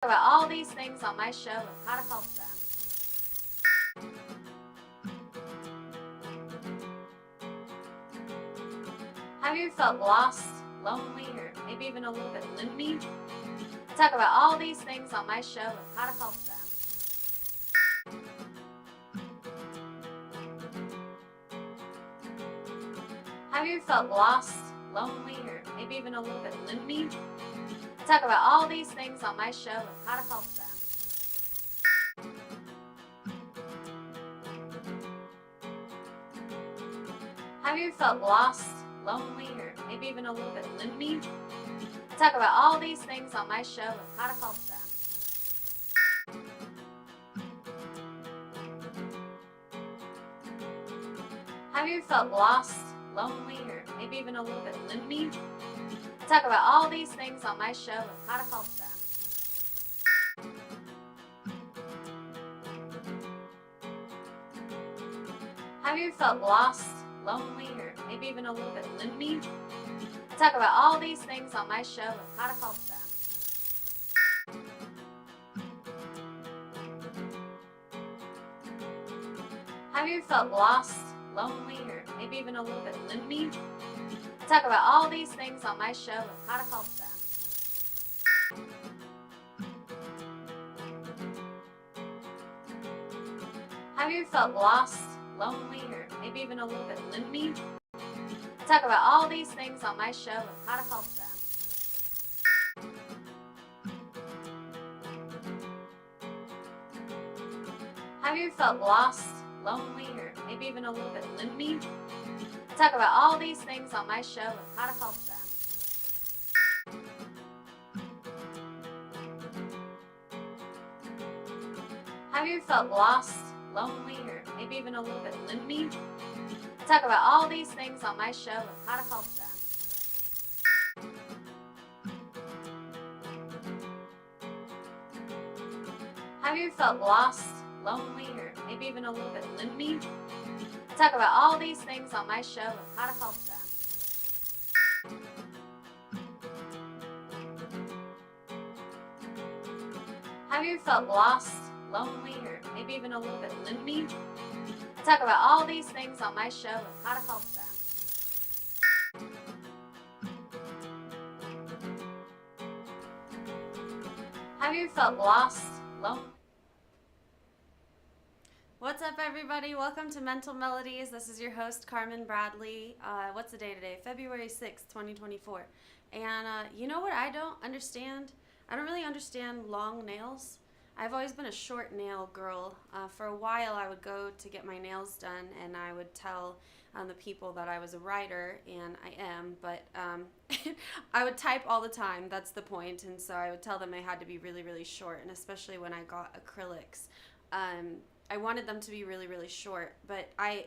About all these things on my show and how to help them. Have you felt lost, lonely, or maybe even a little bit loony? I talk about all these things on my show and how to help them. Have you felt lost, lonely, or maybe even a little bit loony? I talk about all these things on my show and how to help them. Have you felt lost, lonely, or maybe even a little bit loony? I talk about all these things on my show and how to help them. Have you felt lost, lonely, or maybe even a little bit loony? I talk about all these things on my show and how to help them. Have you felt lost, lonely, or maybe even a little bit loony? I talk about all these things on my show and how to help them. Have you felt lost, lonely, or maybe even a little bit loony? I talk about all these things on my show and how to help them. Have you felt lost, lonely, or maybe even a little bit loony? I talk about all these things on my show and how to help them. Have you felt lost, lonely, or maybe even a little bit loony? I talk about all these things on my show and how to help them. Have you felt lost, lonely, or maybe even a little bit loony? I talk about all these things on my show and how to help them. Have you felt lost, lonely, or maybe even a little bit loony? I talk about all these things on my show and how to help them. Have you felt lost, lonely, or maybe even a little bit loony? I talk about all these things on my show and how to help them. Have you felt lost, lonely? What's up, everybody? Welcome to Mental Melodies. This is your host, Carmen Bradley. What's the day today? February 6th, 2024. And you know what I don't understand? I don't really understand long nails. I've always been a short nail girl. For a while, I would go to get my nails done, and I would tell the people that I was a writer, and I am, but I would type all the time. That's the point. And so I would tell them they had to be really, really short, and especially when I got acrylics. I wanted them to be really, really short, but I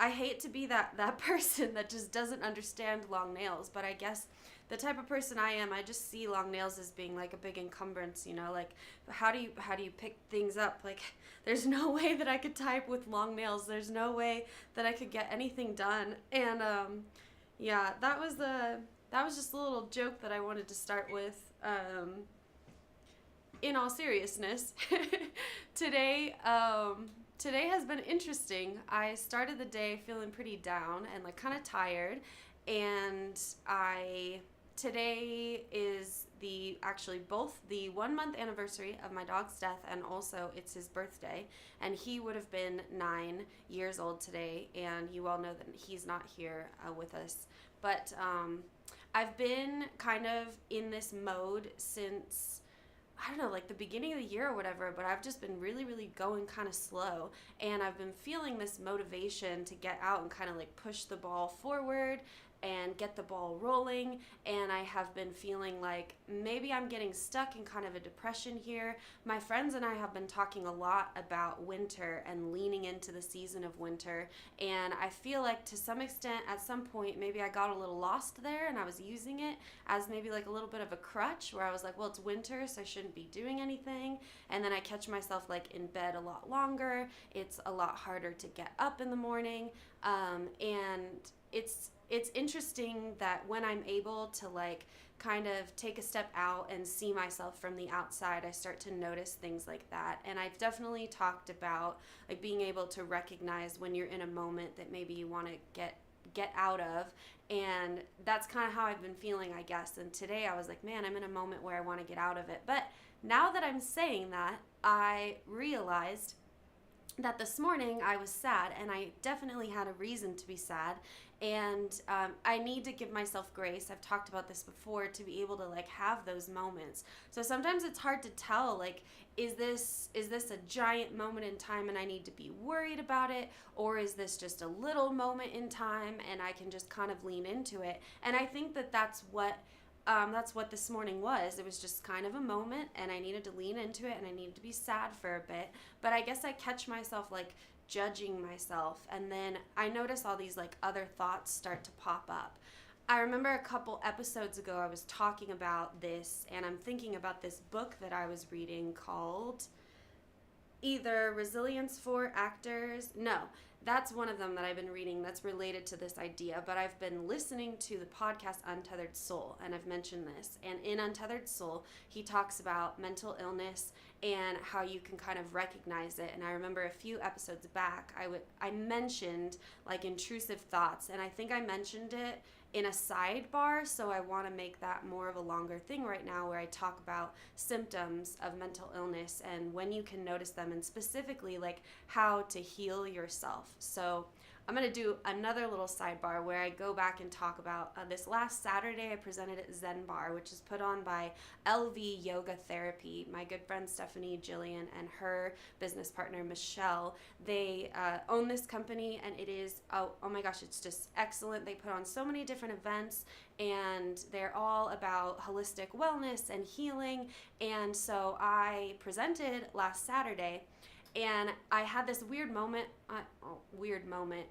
hate to be that person that just doesn't understand long nails, but I guess the type of person I am, I just see long nails as being like a big encumbrance, you know, like how do you pick things up? Like there's no way that I could type with long nails. There's no way that I could get anything done. And yeah, that was just a little joke that I wanted to start with. In all seriousness, today has been interesting. I started the day feeling pretty down and like kind of tired, and today is both the 1 month anniversary of my dog's death, and also it's his birthday, and he would have been 9 years old today, and you all know that he's not here with us, but I've been kind of in this mode since I don't know, like the beginning of the year or whatever, but I've just been really, really going kind of slow, and I've been feeling this motivation to get out and kind of like push the ball forward and get the ball rolling, and I have been feeling like maybe I'm getting stuck in kind of a depression here. My friends and I have been talking a lot about winter and leaning into the season of winter, and I feel like to some extent at some point maybe I got a little lost there, and I was using it as maybe like a little bit of a crutch where I was like, well, it's winter, so I shouldn't be doing anything, and then I catch myself like in bed a lot longer. It's a lot harder to get up in the morning, and it's interesting that when I'm able to like kind of take a step out and see myself from the outside, I start to notice things like that. And I've definitely talked about like being able to recognize when you're in a moment that maybe you want to get out of, and that's kind of how I've been feeling, I guess. And today I was like, man, I'm in a moment where I want to get out of it. But now that I'm saying that, I realized that this morning I was sad, and I definitely had a reason to be sad, and I need to give myself grace. I've talked about this before, to be able to like have those moments. So sometimes it's hard to tell, like, is this a giant moment in time and I need to be worried about it, or is this just a little moment in time and I can just kind of lean into it? And I think that that's what this morning was. It was just kind of a moment, and I needed to lean into it, and I needed to be sad for a bit. But I guess I catch myself like judging myself, and then I notice all these like other thoughts start to pop up. I remember a couple episodes ago I was talking about this, and I'm thinking about this book that I was reading called either Resilience for Actors. No, that's one of them that I've been reading that's related to this idea, but I've been listening to the podcast Untethered Soul, and I've mentioned this. And in Untethered Soul, he talks about mental illness and how you can kind of recognize it. And I remember a few episodes back, I mentioned like intrusive thoughts, and I think I mentioned it in a sidebar, so I want to make that more of a longer thing right now, where I talk about symptoms of mental illness and when you can notice them, and specifically like how to heal yourself. So I'm going to do another little sidebar where I go back and talk about this last Saturday I presented at Zen Bar, which is put on by LV Yoga Therapy. My good friend Stephanie Jillian and her business partner Michelle, they own this company, and it is, oh my gosh, it's just excellent. They put on so many different events, and they're all about holistic wellness and healing. And so I presented last Saturday, and I had this weird moment.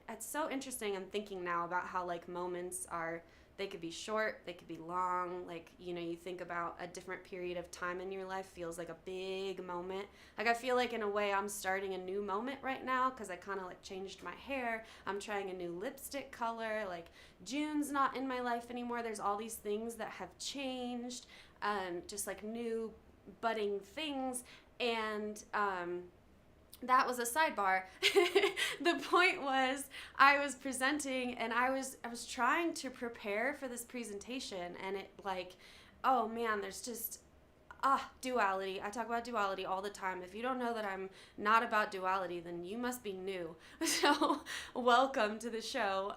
It's so interesting. I'm thinking now about how like moments are, they could be short, they could be long. Like, you know, you think about a different period of time in your life feels like a big moment. Like, I feel like in a way I'm starting a new moment right now, because I kind of like changed my hair. I'm trying a new lipstick color. Like, June's not in my life anymore. There's all these things that have changed, just like new budding things. And that was a sidebar. The point was, I was presenting, and I was trying to prepare for this presentation, and it like, oh man, there's just duality. I talk about duality all the time. If you don't know that I'm not about duality, then you must be new. So welcome to the show.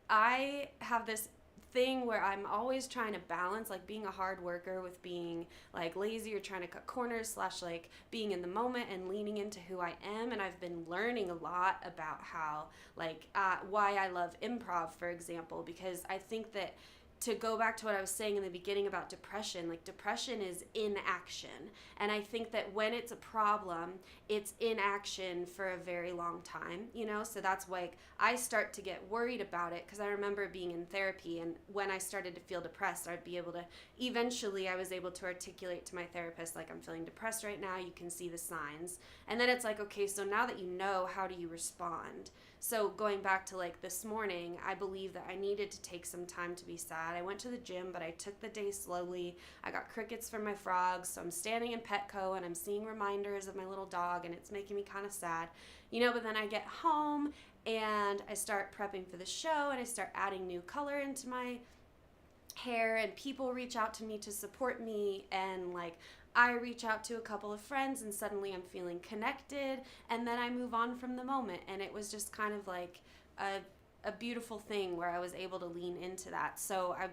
I have this thing where I'm always trying to balance like being a hard worker with being like lazy, or trying to cut corners / like being in the moment and leaning into who I am. And I've been learning a lot about how like why I love improv, for example, because I think that, to go back to what I was saying in the beginning about depression, like depression is inaction. And I think that when it's a problem, it's inaction for a very long time, you know? So that's why I start to get worried about it, because I remember being in therapy, and when I started to feel depressed, I'd be able to, eventually I was able to articulate to my therapist, like, I'm feeling depressed right now, you can see the signs. And then it's like, okay, so now that you know, how do you respond? So going back to like this morning, I believe that I needed to take some time to be sad. I went to the gym, but I took the day slowly. I got crickets from my frogs, so I'm standing in Petco and I'm seeing reminders of my little dog, and it's making me kind of sad, you know. But then I get home and I start prepping for the show, and I start adding new color into my hair, and people reach out to me to support me, and like I reach out to a couple of friends, and suddenly I'm feeling connected, and then I move on from the moment. And it was just kind of like a beautiful thing where I was able to lean into that. So I'm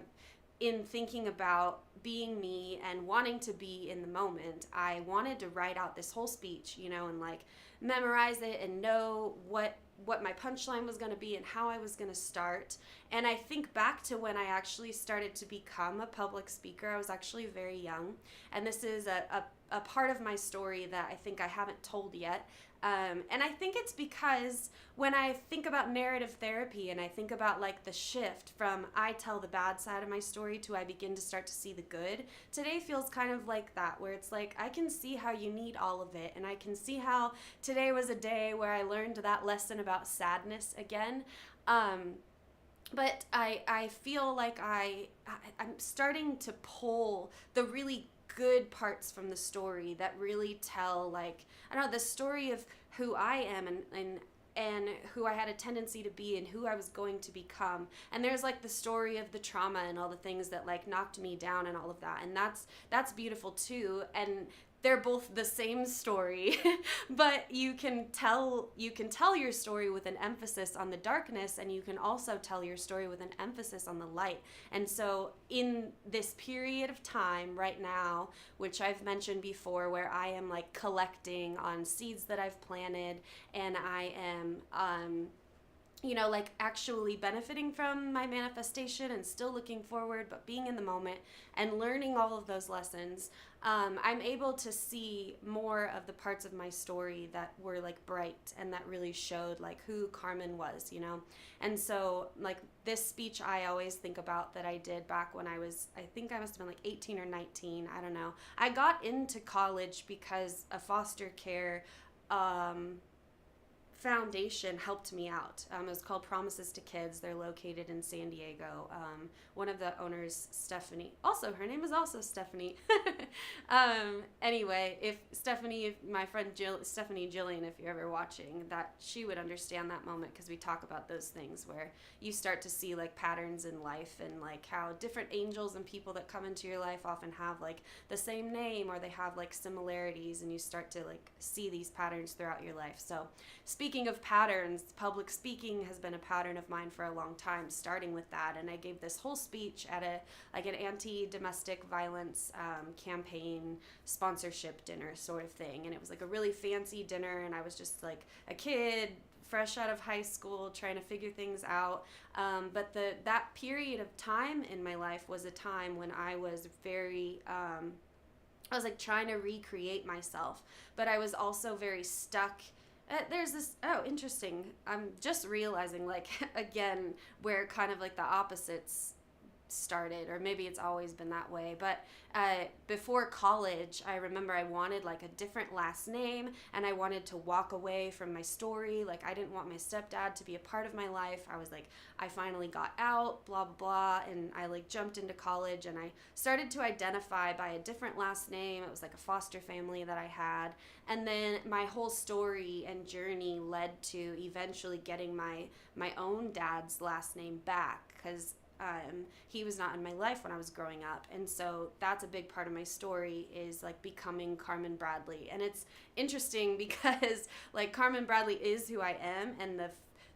in thinking about being me and wanting to be in the moment, I wanted to write out this whole speech, you know, and like memorize it and know what my punchline was going to be and how I was going to start. And I think back to when I actually started to become a public speaker. I was actually very young, and this is a part of my story that I think I haven't told yet. And I think it's because when I think about narrative therapy, and I think about like the shift from I tell the bad side of my story to I begin to start to see the good, today feels kind of like that, where it's like I can see how you need all of it, and I can see how today was a day where I learned that lesson about sadness again. but I feel like I'm starting to pull the really good parts from the story that really tell, like, I don't know, the story of who I am, and who I had a tendency to be and who I was going to become. And there's like the story of the trauma and all the things that like knocked me down and all of that. And that's beautiful too. And they're both the same story, but you can tell your story with an emphasis on the darkness, and you can also tell your story with an emphasis on the light. And so in this period of time right now, which I've mentioned before, where I am like collecting on seeds that I've planted, and I am like actually benefiting from my manifestation and still looking forward, but being in the moment and learning all of those lessons, I'm able to see more of the parts of my story that were like bright and that really showed like who Carmen was, And so like this speech I always think about that I did back when I think I must have been like 18 or 19, I don't know. I got into college because a foster care foundation helped me out. It was called Promises to Kids. They're located in San Diego. One of the owners, Stephanie, also her name is also Stephanie. Anyway, my friend Stephanie Jillian, if you're ever watching, that she would understand that moment, because we talk about those things where you start to see like patterns in life, and like how different angels and people that come into your life often have like the same name, or they have like similarities, and you start to like see these patterns throughout your life. So speaking of patterns, public speaking has been a pattern of mine for a long time, starting with that. And I gave this whole speech at an anti-domestic violence campaign sponsorship dinner sort of thing. And it was like a really fancy dinner, and I was just like a kid, fresh out of high school, trying to figure things out. But that period of time in my life was a time when I was very... I was like trying to recreate myself, but I was also very stuck. There's this, interesting. I'm just realizing, like, again, where kind of like the opposites started, or maybe it's always been that way. But before college, I remember I wanted like a different last name, and I wanted to walk away from my story. Like, I didn't want my stepdad to be a part of my life. I was like, I finally got out, blah, blah, blah, and I like jumped into college, and I started to identify by a different last name. It was like a foster family that I had. And then my whole story and journey led to eventually getting my own dad's last name back, because he was not in my life when I was growing up. And so that's a big part of my story, is like becoming Carmen Bradley. And it's interesting because like Carmen Bradley is who I am, and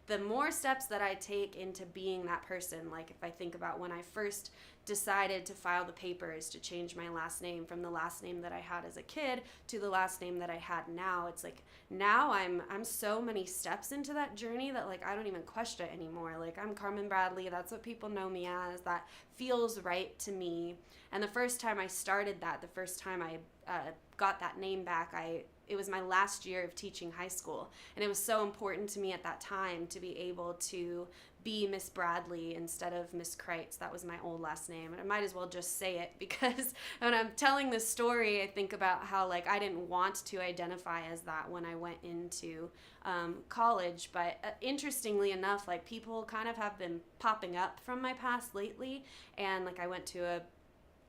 the more steps that I take into being that person, like if I think about when I first decided to file the papers to change my last name from the last name that I had as a kid to the last name that I had now, it's like now I'm so many steps into that journey that like I don't even question it anymore. Like, I'm Carmen Bradley, that's what people know me as, that feels right to me. And the first time I started that, the first time I got that name back, it was my last year of teaching high school, and it was so important to me at that time to be able to be Miss Bradley instead of Miss Kreitz. That was my old last name, and I might as well just say it, because when I'm telling this story, I think about how like I didn't want to identify as that when I went into college. But interestingly enough, like people kind of have been popping up from my past lately, and like I went to a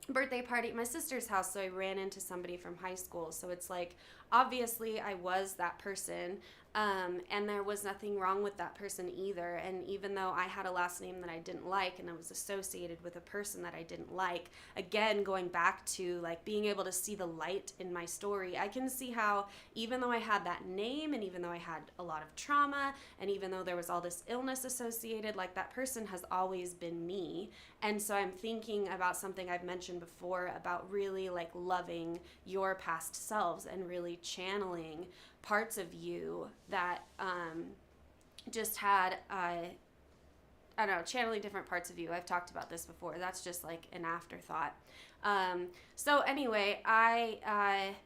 birthday party at my sister's house, so I ran into somebody from high school. So it's like, obviously I was that person, and there was nothing wrong with that person either. And even though I had a last name that I didn't like, and I was associated with a person that I didn't like, again, going back to like being able to see the light in my story, I can see how even though I had that name, and even though I had a lot of trauma, and even though there was all this illness associated, like that person has always been me. And so I'm thinking about something I've mentioned before about really like loving your past selves and really channeling parts of you that just had I don't know, channeling different parts of you. I've talked about this before. That's just like an afterthought. So anyway, I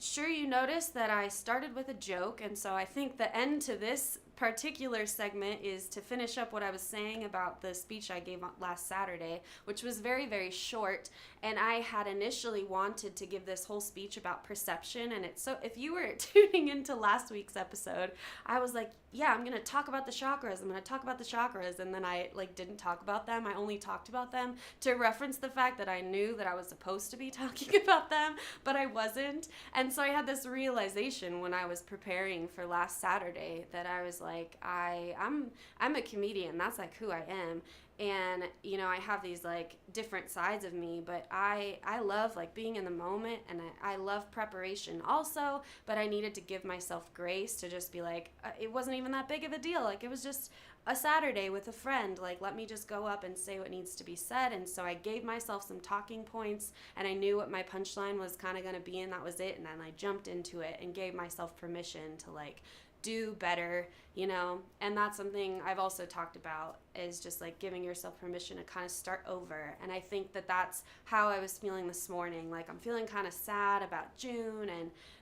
sure you noticed that I started with a joke, and so I think the end to this particular segment is to finish up what I was saying about the speech I gave last Saturday, which was very, very short. And I had initially wanted to give this whole speech about perception, and it's so if you were tuning into last week's episode, I was like, yeah, I'm going to talk about the chakras. I'm going to talk about the chakras. And then I like didn't talk about them. I only talked about them to reference the fact that I knew that I was supposed to be talking about them, but I wasn't. And so I had this realization when I was preparing for last Saturday that I was like, I'm a comedian. That's like who I am. And I have these like different sides of me, but I love like being in the moment, and I love preparation also, but I needed to give myself grace to just be like, it wasn't even that big of a deal. Like, it was just a Saturday with a friend. Like, let me just go up and say what needs to be said. And so I gave myself some talking points, and I knew what my punchline was kind of going to be, and that was it. And then I jumped into it and gave myself permission to like do better, and that's something I've also talked about, is just like giving yourself permission to kind of start over. And I think that that's how I was feeling this morning. Like, I'm feeling kind of sad about June,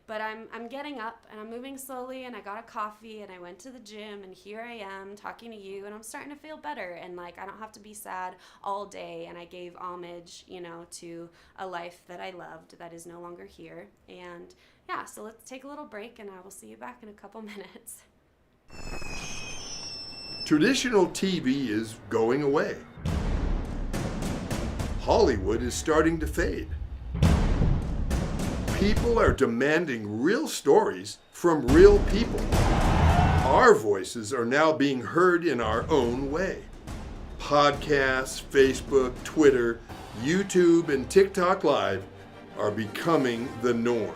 but I'm getting up and I'm moving slowly, and I got a coffee and I went to the gym, and here I am talking to you, and I'm starting to feel better, and like I don't have to be sad all day. And I gave homage, to a life that I loved that is no longer here. And yeah, so let's take a little break, and I will see you back in a couple minutes. Traditional TV is going away. Hollywood is starting to fade. People are demanding real stories from real people. Our voices are now being heard in our own way. Podcasts, Facebook, Twitter, YouTube, and TikTok Live are becoming the norm.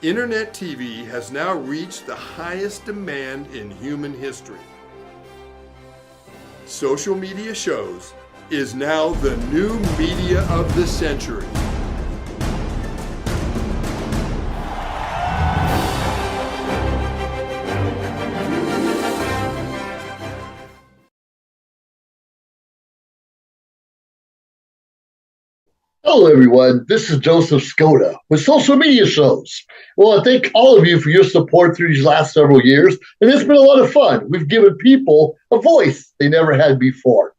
Internet TV has now reached the highest demand in human history. Social media shows is now the new media of the century. Hello, everyone. This is Joseph Skoda with Social Media Shows. Well, I thank all of you for your support through these last several years, and it's been a lot of fun. We've given people a voice they never had before.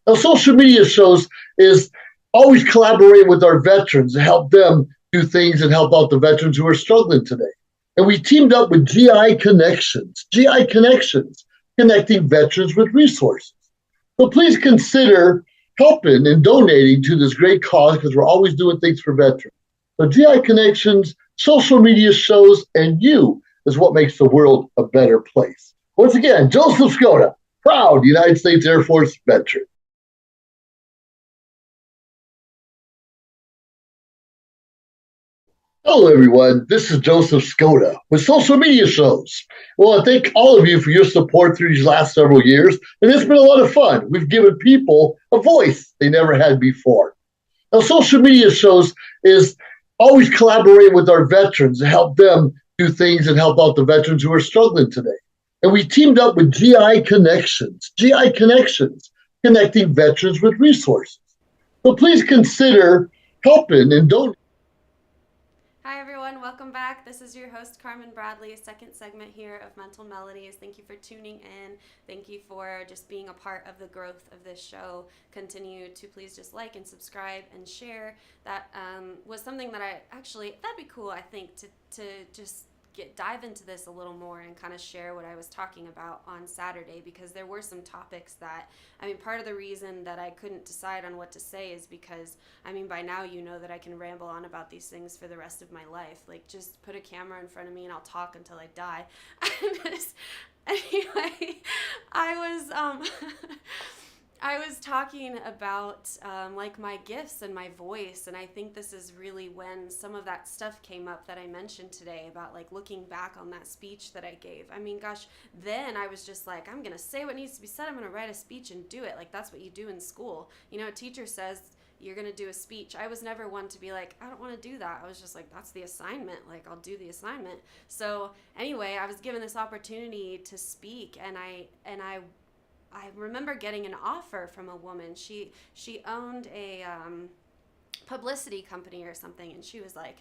Now, Social Media Shows is always collaborating with our veterans to help them do things and help out the veterans who are struggling today. And we teamed up with GI Connections, connecting veterans with resources. So please consider helping and donating to this great cause, because we're always doing things for veterans. So GI Connections, Social Media Shows, and you is what makes the world a better place. Once again, Joseph Skoda, proud United States Air Force veteran. Hello, everyone. This is Joseph Skoda with Social Media Shows. Well, I thank all of you for your support through these last several years, and it's been a lot of fun. We've given people a voice they never had before. Now, Social Media Shows is always collaborating with our veterans to help them do things and help out the veterans who are struggling today. And we teamed up with GI Connections, connecting veterans with resources. So please consider helping and donating. Hi everyone, welcome back. This is your host Carmen Bradley, second segment here of Mental Melodies. Thank you for tuning in. Thank you for just being a part of the growth of this show. Continue to please just like and subscribe and share. That was something that that'd be cool, I think, to just dive into this a little more and kind of share what I was talking about on Saturday, because there were some topics that, part of the reason that I couldn't decide on what to say is because, by now you know that I can ramble on about these things for the rest of my life. Like, just put a camera in front of me and I'll talk until I die. Anyway, I was talking about like my gifts and my voice, and I think this is really when some of that stuff came up that I mentioned today about like looking back on that speech that I gave. Then I was just like, I'm gonna say what needs to be said. I'm gonna write a speech and do it. Like, that's what you do in school. A teacher says you're gonna do a speech. I was never one to be like, I don't want to do that. I was just like, that's the assignment. Like, I'll do the assignment. So anyway, I was given this opportunity to speak, and I remember getting an offer from a woman. She owned a publicity company or something, and she was like,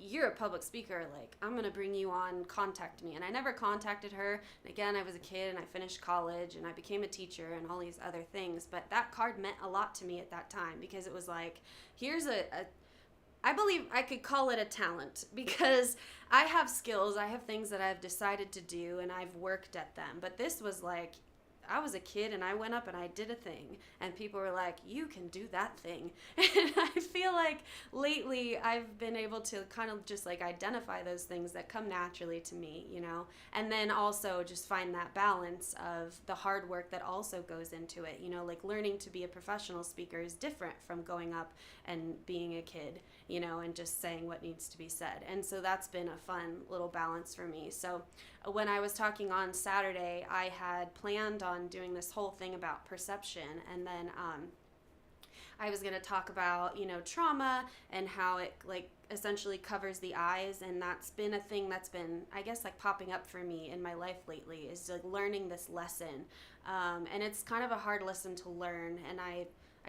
you're a public speaker, like, I'm gonna bring you on, contact me. And I never contacted her. And again, I was a kid and I finished college and I became a teacher and all these other things, but that card meant a lot to me at that time, because it was like, here's I believe I could call it a talent because I have skills, I have things that I've decided to do and I've worked at them. But this was like, I was a kid and I went up and I did a thing and people were like, you can do that thing. And I feel like lately I've been able to kind of just like identify those things that come naturally to me, you know, and then also just find that balance of the hard work that also goes into it, you know, like learning to be a professional speaker is different from going up and being a kid, you know, and just saying what needs to be said. And so that's been a fun little balance for me. So when I was talking on Saturday, I had planned on doing this whole thing about perception, and then I was going to talk about, you know, trauma and how it like essentially covers the eyes, and that's been a thing that's been, I guess, like popping up for me in my life lately, is like learning this lesson, and it's kind of a hard lesson to learn, and I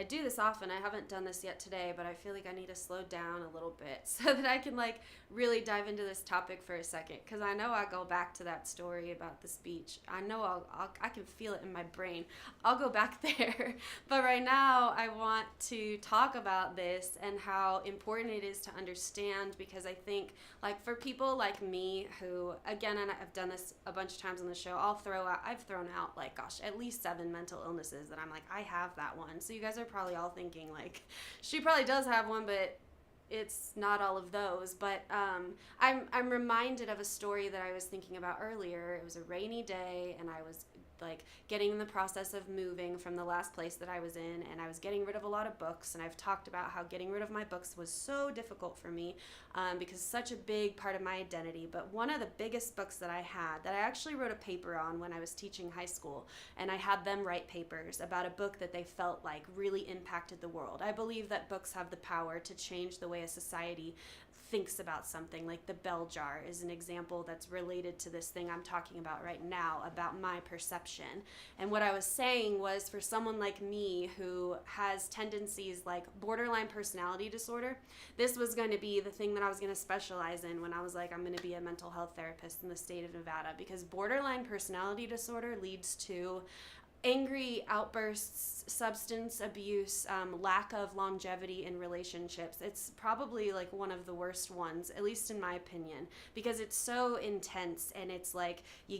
do this often. I haven't done this yet today, but I feel like I need to slow down a little bit so that I can like really dive into this topic for a second, because I know I go back to that story about the speech. I know I can feel it in my brain. I'll go back there. But right now I want to talk about this and how important it is to understand, because I think like for people like me who, again, and I've done this a bunch of times on the show, I've thrown out like, gosh, at least 7 mental illnesses that I'm like, I have that one. So you guys are probably all thinking like, she probably does have one, but it's not all of those. But I'm reminded of a story that I was thinking about earlier. It was a rainy day and I was like getting in the process of moving from the last place that I was in, and I was getting rid of a lot of books, and I've talked about how getting rid of my books was so difficult for me because such a big part of my identity. But one of the biggest books that I had, that I actually wrote a paper on when I was teaching high school, and I had them write papers about a book that they felt like really impacted the world. I believe that books have the power to change the way a society thinks about something. Like the bell jar is an example that's related to this thing I'm talking about right now, about my perception. And what I was saying was, for someone like me who has tendencies like borderline personality disorder, this was going to be the thing that I was going to specialize in when I was like, I'm going to be a mental health therapist in the state of Nevada, because borderline personality disorder leads to angry outbursts, substance abuse, lack of longevity in relationships. It's probably like one of the worst ones, at least in my opinion, because it's so intense, and it's like you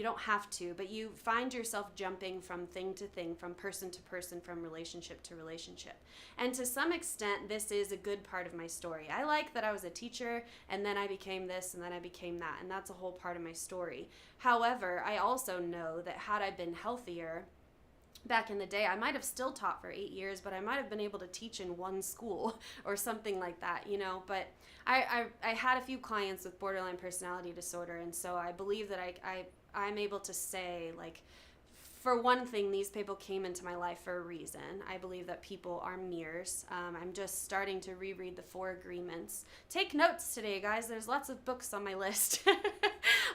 don't have to, but you find yourself jumping from thing to thing, from person to person, from relationship to relationship. And to some extent, this is a good part of my story. I like that I was a teacher, and then I became this, and then I became that, and that's a whole part of my story. However, I also know that had I been healthier back in the day, I might have still taught for 8 years, but I might have been able to teach in one school or something like that, you know. But I had a few clients with borderline personality disorder, and so I believe that I'm able to say, like, for one thing, these people came into my life for a reason. I believe that people are mirrors. I'm just starting to reread the 4 Agreements. Take notes today, guys. There's lots of books on my list.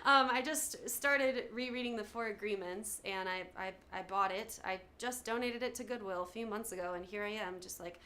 I just started rereading the 4 Agreements, and I bought it. I just donated it to Goodwill a few months ago, and here I am just like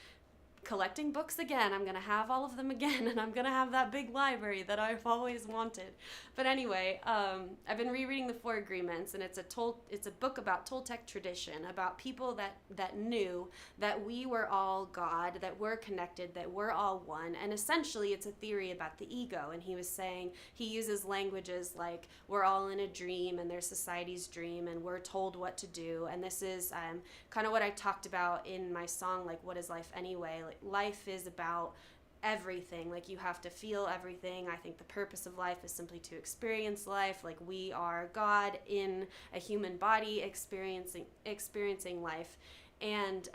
collecting books again. I'm gonna have all of them again, and I'm gonna have that big library that I've always wanted. But anyway, I've been rereading the 4 Agreements, and it's a book about Toltec tradition, about people that knew that we were all God, that we're connected, that we're all one. And essentially it's a theory about the ego, and he was saying, he uses languages like we're all in a dream, and there's society's dream, and we're told what to do. And this is kind of what I talked about in my song, like, What is Life Anyway? Like, life is about everything. Like, you have to feel everything. I think the purpose of life is simply to experience life. Like, we are God in a human body experiencing life. And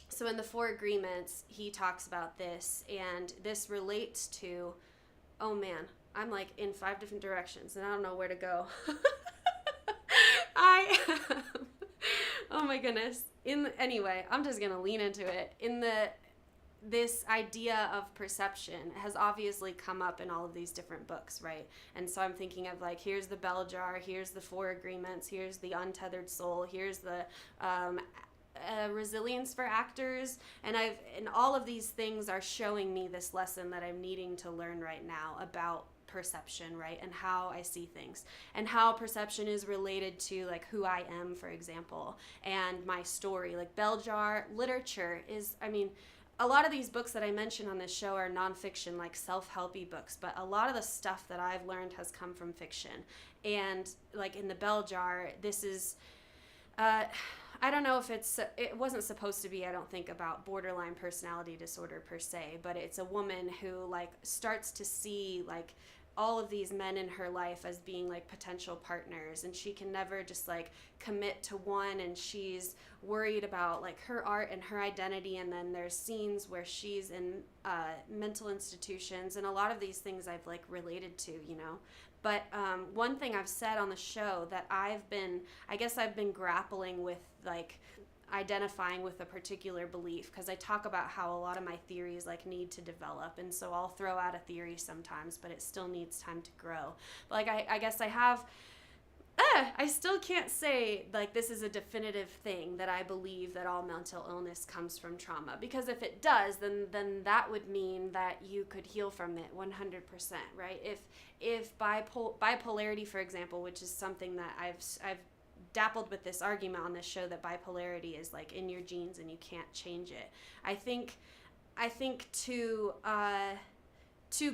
so in the 4 Agreements, he talks about this, and this relates to, oh man, I'm like in 5 different directions and I don't know where to go. Oh my goodness. Anyway, I'm just gonna lean into it. This idea of perception has obviously come up in all of these different books, right? And so I'm thinking of, like, here's the bell jar, here's the 4 Agreements, here's the untethered soul, here's the resilience for actors, and all of these things are showing me this lesson that I'm needing to learn right now about perception, right? And how I see things, and how perception is related to, like, who I am, for example, and my story. Like, bell jar literature is, I mean, a lot of these books that I mention on this show are nonfiction, like self-helpy books, but a lot of the stuff that I've learned has come from fiction. And like in The Bell Jar, this is, I don't know if it wasn't supposed to be, I don't think, about borderline personality disorder per se, but it's a woman who like starts to see like all of these men in her life as being like potential partners, and she can never just like commit to one, and she's worried about like her art and her identity. And then there's scenes where she's in mental institutions, and a lot of these things I've like related to, you know. But one thing I've said on the show that I guess I've been grappling with, like identifying with a particular belief, because I talk about how a lot of my theories like need to develop, and so I'll throw out a theory sometimes, but it still needs time to grow. But like I guess I still can't say like this is a definitive thing that I believe that all mental illness comes from trauma, because if it does, then that would mean that you could heal from it 100%, right? If bipolarity, for example, which is something that I've dappled with this argument on this show, that bipolarity is like in your genes and you can't change it. I think to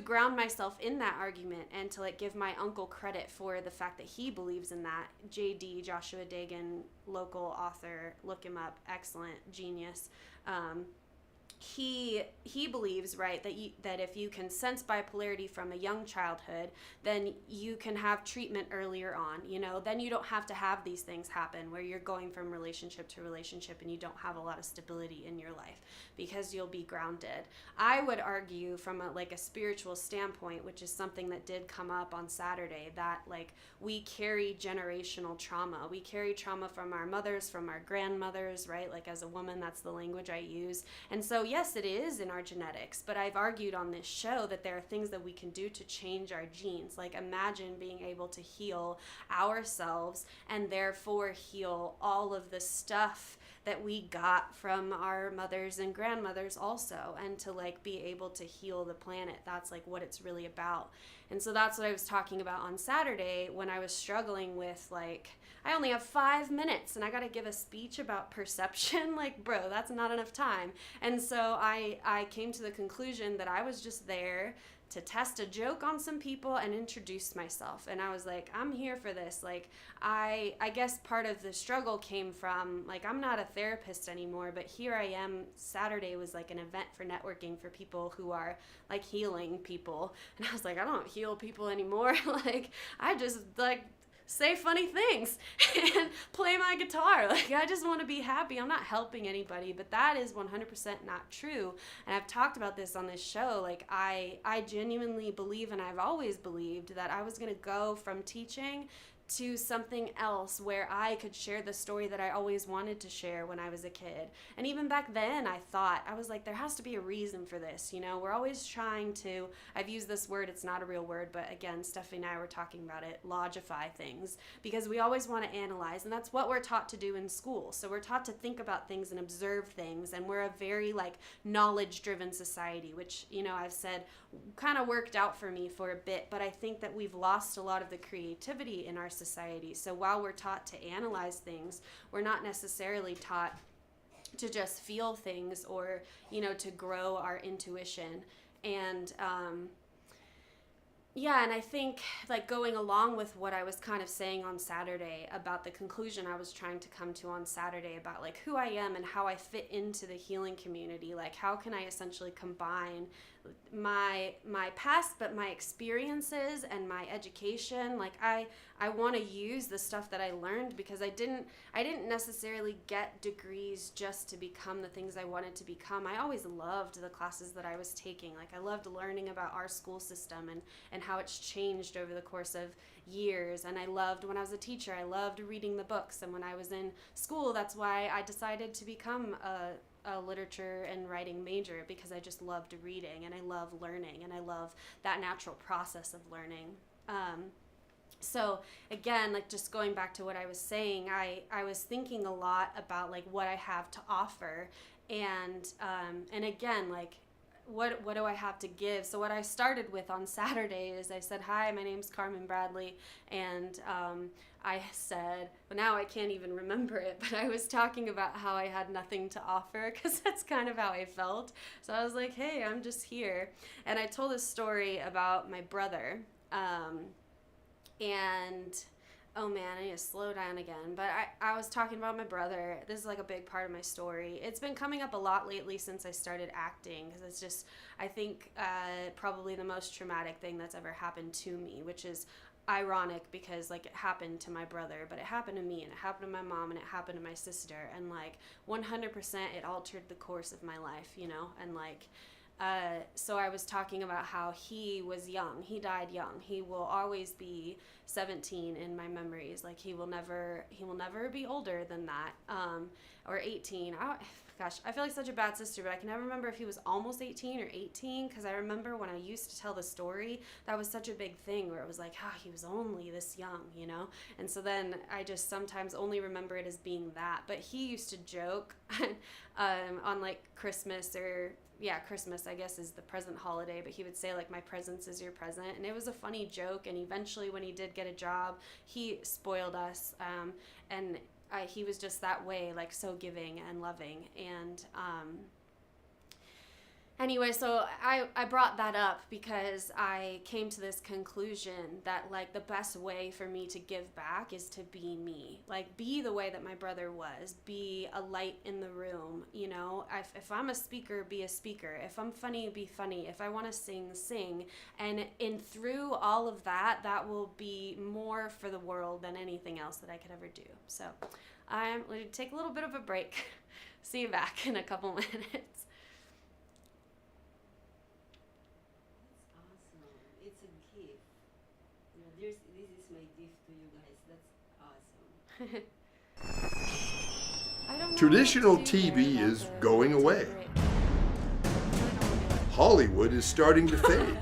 ground myself in that argument and to like give my uncle credit for the fact that he believes in that, JD, Joshua Dagan, local author, look him up, excellent, genius. He believes, right, that if you can sense bipolarity from a young childhood, then you can have treatment earlier on, you know. Then you don't have to have these things happen where you're going from relationship to relationship and you don't have a lot of stability in your life, because you'll be grounded. I would argue from a spiritual standpoint, which is something that did come up on Saturday, that like we carry generational trauma. We carry trauma from our mothers, from our grandmothers, right? Like as a woman, that's the language I use. And so yes, it is in our genetics, but I've argued on this show that there are things that we can do to change our genes. Like imagine being able to heal ourselves and therefore heal all of the stuff that we got from our mothers and grandmothers also, and to like be able to heal the planet. That's like what it's really about. And so that's what I was talking about on Saturday when I was struggling with like, I only have 5 minutes and I got to give a speech about perception. Like, bro, that's not enough time. And so I came to the conclusion that I was just there to test a joke on some people and introduce myself. And I was like, I'm here for this. Like, I guess part of the struggle came from, like, I'm not a therapist anymore, but here I am. Saturday was like an event for networking for people who are like healing people. And I was like, I don't heal people anymore. Like, I just like say funny things and play my guitar. Like, I just want to be happy. I'm not helping anybody, but that is 100% not true. And I've talked about this on this show. Like, I genuinely believe, and I've always believed, that I was going to go from teaching to something else where I could share the story that I always wanted to share when I was a kid. And even back then I was like, there has to be a reason for this, you know. We're always trying to, I've used this word, it's not a real word, but again, Stephanie and I were talking about it, logify things, because we always want to analyze, and that's what we're taught to do in school. So we're taught to think about things and observe things, and we're a very like knowledge driven society, which, you know, I've said kind of worked out for me for a bit, but I think that we've lost a lot of the creativity in our society. So while we're taught to analyze things, we're not necessarily taught to just feel things or, you know, to grow our intuition. And yeah, and I think like going along with what I was kind of saying on Saturday about the conclusion I was trying to come to on Saturday about like who I am and how I fit into the healing community, like how can I essentially combine my past, but my experiences and my education. Like I want to use the stuff that I learned, because I didn't necessarily get degrees just to become the things I wanted to become. I always loved the classes that I was taking. Like I loved learning about our school system and how it's changed over the course of years. And I loved, when I was a teacher, I loved reading the books. And when I was in school, that's why I decided to become a literature and writing major, because I just loved reading and I love learning and I love that natural process of learning. So again, like just going back to what I was saying, I was thinking a lot about like what I have to offer, and again, like what do I have to give? So what I started with on Saturday is I said, hi, my name's Carmen Bradley, and I said, but now I can't even remember it, but I was talking about how I had nothing to offer, because that's kind of how I felt. So I was like, hey, I'm just here. And I told a story about my brother, and oh man, I need to slow down again. But I was talking about my brother. This is like a big part of my story. It's been coming up a lot lately since I started acting, because it's just, I think, probably the most traumatic thing that's ever happened to me, which is ironic because like it happened to my brother, but it happened to me, and it happened to my mom, and it happened to my sister, and like 100% it altered the course of my life, you know. And like so I was talking about how he was young. He died young. He will always be 17 in my memories. Like he will never be older than that. Or 18. Gosh, I feel like such a bad sister, but I can never remember if he was almost 18 or 18, because I remember when I used to tell the story, that was such a big thing where it was like, he was only this young, you know? And so then I just sometimes only remember it as being that. But he used to joke on like Christmas, or Christmas, I guess, is the present holiday, but he would say like, my presence is your present. And it was a funny joke. And eventually when he did get a job, he spoiled us. And he was just that way, like so giving and loving. And anyway, so I brought that up because I came to this conclusion that like the best way for me to give back is to be me. Like be the way that my brother was. Be a light in the room, you know. If I'm a speaker, be a speaker. If I'm funny, be funny. If I want to sing, sing. And through all of that, that will be more for the world than anything else that I could ever do. So I'm going to take a little bit of a break. See you back in a couple minutes. It's a gift. This is my gift to you guys. That's awesome. I don't know Traditional what to do TV there is about going the away. break. Hollywood is starting to fade.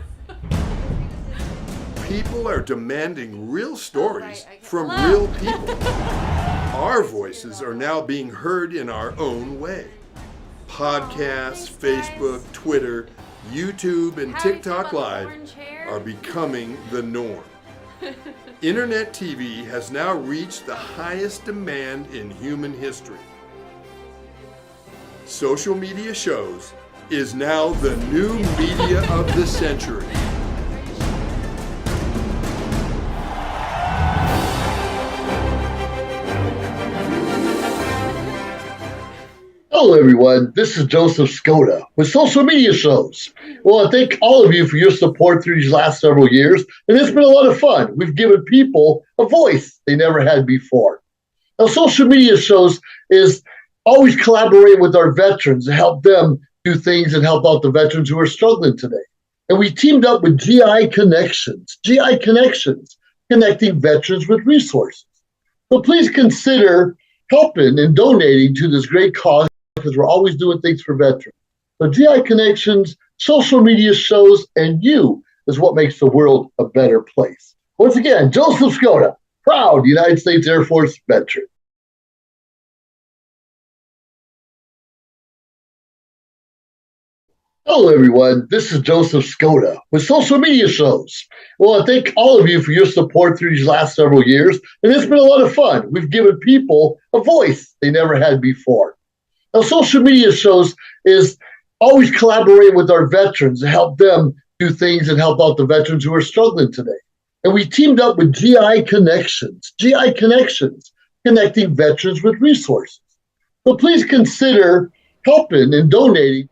People are demanding real stories from real people. Our voices are now being heard in our own way. Podcasts, Facebook, Twitter, YouTube, and How do you feel TikTok about the Live orange hair? are becoming the norm. Internet TV has now reached the highest demand in human history. Social media shows is now the new media of the century. Hello, everyone. This is Joseph Skoda with Social Media Shows. Well, I thank all of you for your support through these last several years, and it's been a lot of fun. We've given people a voice they never had before. Now, Social Media Shows is always collaborating with our veterans to help them do things and help out the veterans who are struggling today. And we teamed up with GI Connections, connecting veterans with resources. So please consider helping and donating to this great cause, because we're always doing things for veterans. So GI Connections, Social Media Shows, and you is what makes the world a better place. Once again, Joseph Skoda, proud United States Air Force veteran. Hello, everyone. This is Joseph Skoda with Social Media Shows. Well, I thank all of you for your support through these last several years, and it's been a lot of fun. We've given people a voice they never had before. Now, Social Media Shows is always collaborating with our veterans to help them do things and help out the veterans who are struggling today. And we teamed up with GI Connections, connecting veterans with resources. So please consider helping and donating.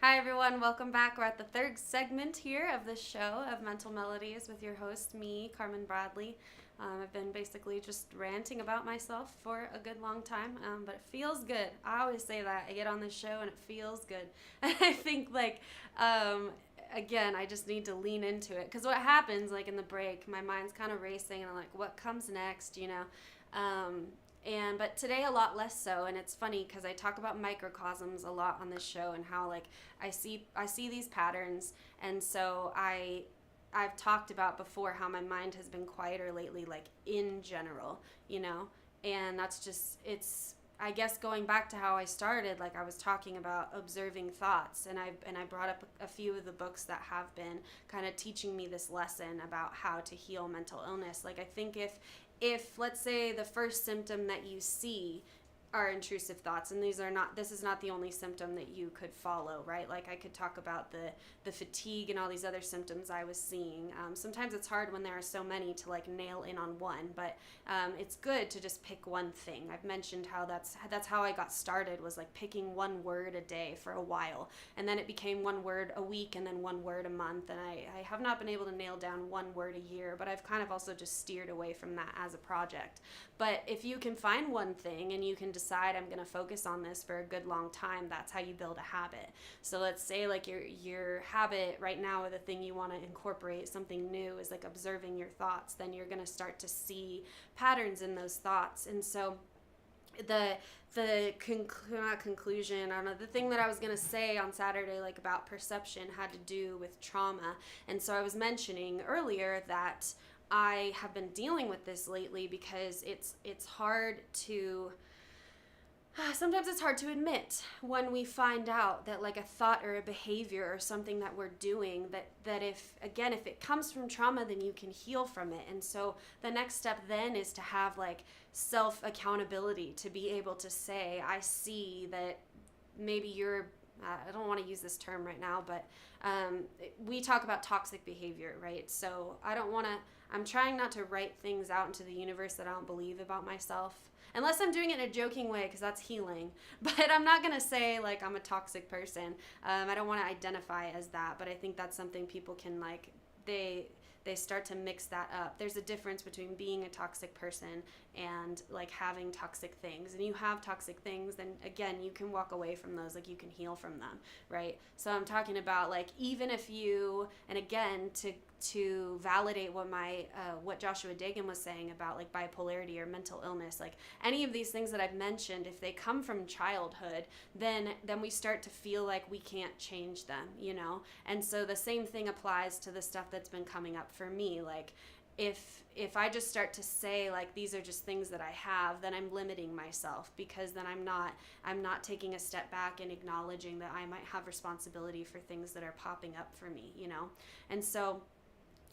Hi everyone, welcome back. We're at the third segment here of the show of Mental Melodies with your host, me, Carmen Bradley. I've been basically just ranting about myself for a good long time, but it feels good. I always say that. I get on this show and it feels good. And I think again, I just need to lean into it, because what happens like in the break, my mind's kind of racing and I'm like, what comes next, you know? But today a lot less so, and it's funny because I talk about microcosms a lot on this show and how like I see these patterns, and so I've talked about before how my mind has been quieter lately, like in general, you know, and that's just I guess going back to how I started, like I was talking about observing thoughts, and I brought up a few of the books that have been kind of teaching me this lesson about how to heal mental illness. Like I think if let's say the first symptom that you see are intrusive thoughts, and this is not the only symptom that you could follow, right? Like I could talk about the fatigue and all these other symptoms I was seeing. Sometimes it's hard when there are so many to like nail in on one, but it's good to just pick one thing. I've mentioned how that's how I got started, was like picking one word a day for a while, and then it became one word a week, and then one word a month, and I have not been able to nail down one word a year, but I've kind of also just steered away from that as a project. But if you can find one thing and you can decide, I'm going to focus on this for a good long time, that's how you build a habit. So let's say like your habit right now, or the thing you want to incorporate, something new, is like observing your thoughts. Then you're going to start to see patterns in those thoughts. And so not conclusion, I don't know, the thing that I was going to say on Saturday, like about perception, had to do with trauma. And so I was mentioning earlier that I have been dealing with this lately because it's hard to, sometimes it's hard to admit when we find out that like a thought or a behavior or something that we're doing, that if it comes from trauma, then you can heal from it. And so the next step then is to have like self accountability, to be able to say, I see that maybe you're, I don't want to use this term right now, but we talk about toxic behavior, right? So I'm trying not to write things out into the universe that I don't believe about myself, unless I'm doing it in a joking way, because that's healing. But I'm not going to say like I'm a toxic person. I don't want to identify as that, but I think that's something people can like, they start to mix that up. There's a difference between being a toxic person and like having toxic things. And you have toxic things, then again, you can walk away from those, like you can heal from them, right? So I'm talking about like, even if you, and again, to validate what Joshua Dagan was saying about like bipolarity or mental illness, like any of these things that I've mentioned, if they come from childhood, then we start to feel like we can't change them, you know? And so the same thing applies to the stuff that's been coming up for me. Like if I just start to say like these are just things that I have, then I'm limiting myself, because then I'm not taking a step back and acknowledging that I might have responsibility for things that are popping up for me, you know? And so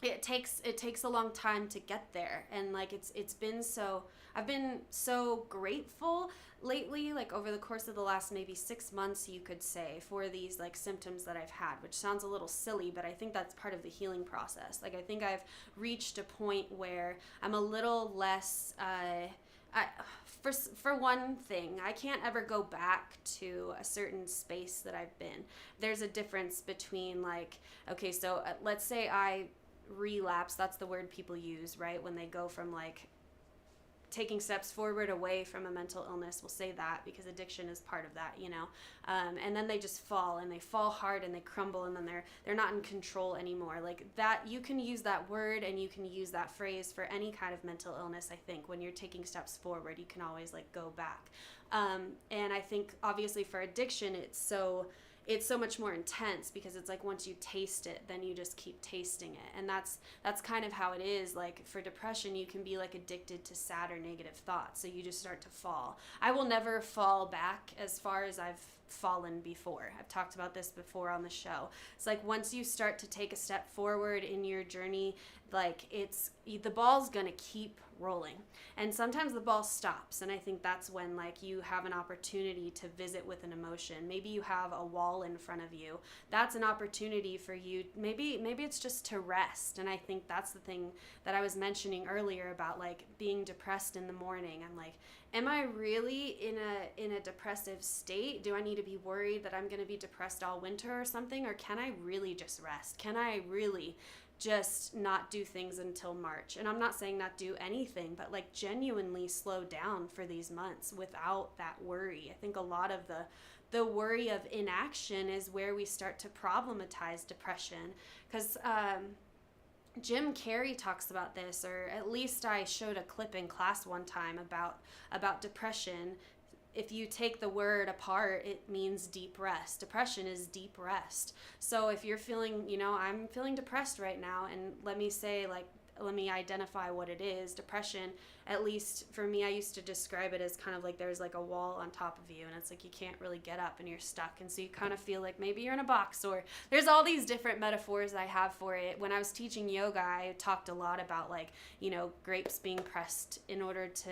it takes a long time to get there, and like it's been so, I've been so grateful lately, like over the course of the last maybe 6 months, you could say, for these like symptoms that I've had, which sounds a little silly, but I think that's part of the healing process. Like I think I've reached a point where I'm a little less for one thing, I can't ever go back to a certain space that I've been. There's a difference between like, okay, so let's say I relapse, that's the word people use, right? When they go from like taking steps forward away from a mental illness, we'll say that because addiction is part of that, you know, and then they just fall, and they fall hard, and they crumble, and then they're not in control anymore. Like that, you can use that word and you can use that phrase for any kind of mental illness. I think when you're taking steps forward, you can always like go back, and I think obviously for addiction, it's so much more intense, because it's like once you taste it, then you just keep tasting it. And that's kind of how it is. Like for depression, you can be like addicted to sad or negative thoughts, so you just start to fall. I will never fall back as far as I've fallen before. I've talked about this before on the show. It's like once you start to take a step forward in your journey, like the ball's gonna keep rolling, and sometimes the ball stops, and I think that's when like you have an opportunity to visit with an emotion. Maybe you have a wall in front of you. That's an opportunity for you. Maybe it's just to rest. And I think that's the thing that I was mentioning earlier about like being depressed in the morning. I'm like, am I really in a depressive state? Do I need to be worried that I'm going to be depressed all winter or something? Or can I really just rest? Can I really just not do things until March? And I'm not saying not do anything, but like genuinely slow down for these months without that worry. I think a lot of the worry of inaction is where we start to problematize depression, because Jim Carrey talks about this, or at least I showed a clip in class one time about depression. If you take the word apart, it means deep rest. Depression is deep rest. So if you're feeling, I'm feeling depressed right now, and let me say like let me identify what it is. Depression, at least for me, I used to describe it as kind of like there's like a wall on top of you, and it's like you can't really get up and you're stuck, and so you kind of feel like maybe you're in a box, or there's all these different metaphors I have for it. When I was teaching yoga, I talked a lot about like, you know, grapes being pressed in order to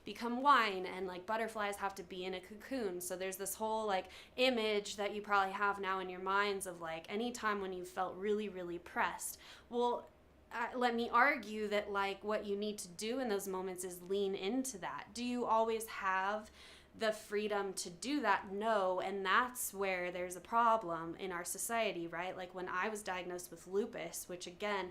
become wine, and like butterflies have to be in a cocoon. So there's this whole like image that you probably have now in your minds of like any time when you felt really, really pressed. Well, let me argue that like what you need to do in those moments is lean into that. Do you always have the freedom to do that? No. And that's where there's a problem in our society, right? Like when I was diagnosed with lupus, which again,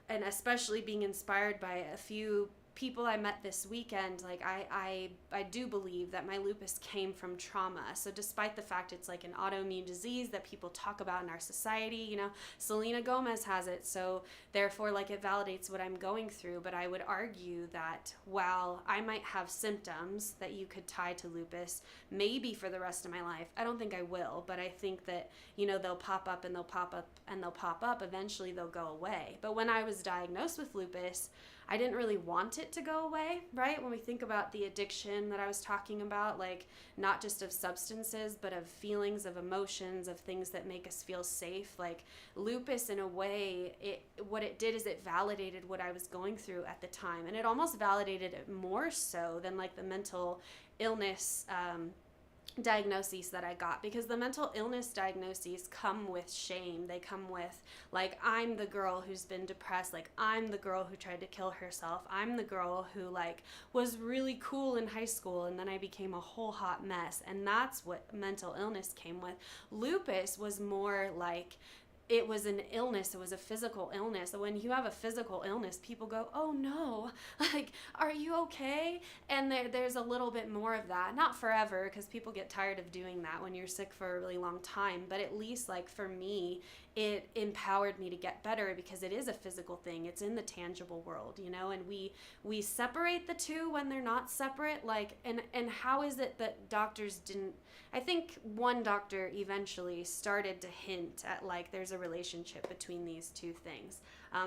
and especially being inspired by a few people I met this weekend, like I do believe that my lupus came from trauma. So despite the fact it's like an autoimmune disease that people talk about in our society, you know, Selena Gomez has it, so therefore like it validates what I'm going through. But I would argue that while I might have symptoms that you could tie to lupus, maybe for the rest of my life, I don't think I will, but I think that, you know, they'll pop up and they'll pop up and they'll pop up. Eventually they'll go away. But when I was diagnosed with lupus, I didn't really want it to go away, right? When we think about the addiction that I was talking about, like not just of substances, but of feelings, of emotions, of things that make us feel safe, like lupus in a way, what it did is it validated what I was going through at the time. And it almost validated it more so than like the mental illness diagnoses that I got, because the mental illness diagnoses come with shame. They come with like, I'm the girl who's been depressed, like I'm the girl who tried to kill herself, I'm the girl who like was really cool in high school and then I became a whole hot mess. And that's what mental illness came with. Lupus was more like, it was an illness. It was a physical illness. When you have a physical illness, people go, oh no, like, are you okay? And there's a little bit more of that. Not forever, because people get tired of doing that when you're sick for a really long time. But at least like for me, it empowered me to get better, because it is a physical thing. It's in the tangible world, you know, and we separate the two when they're not separate. Like, and how is it that doctors didn't, I think one doctor eventually started to hint at like there's a relationship between these two things.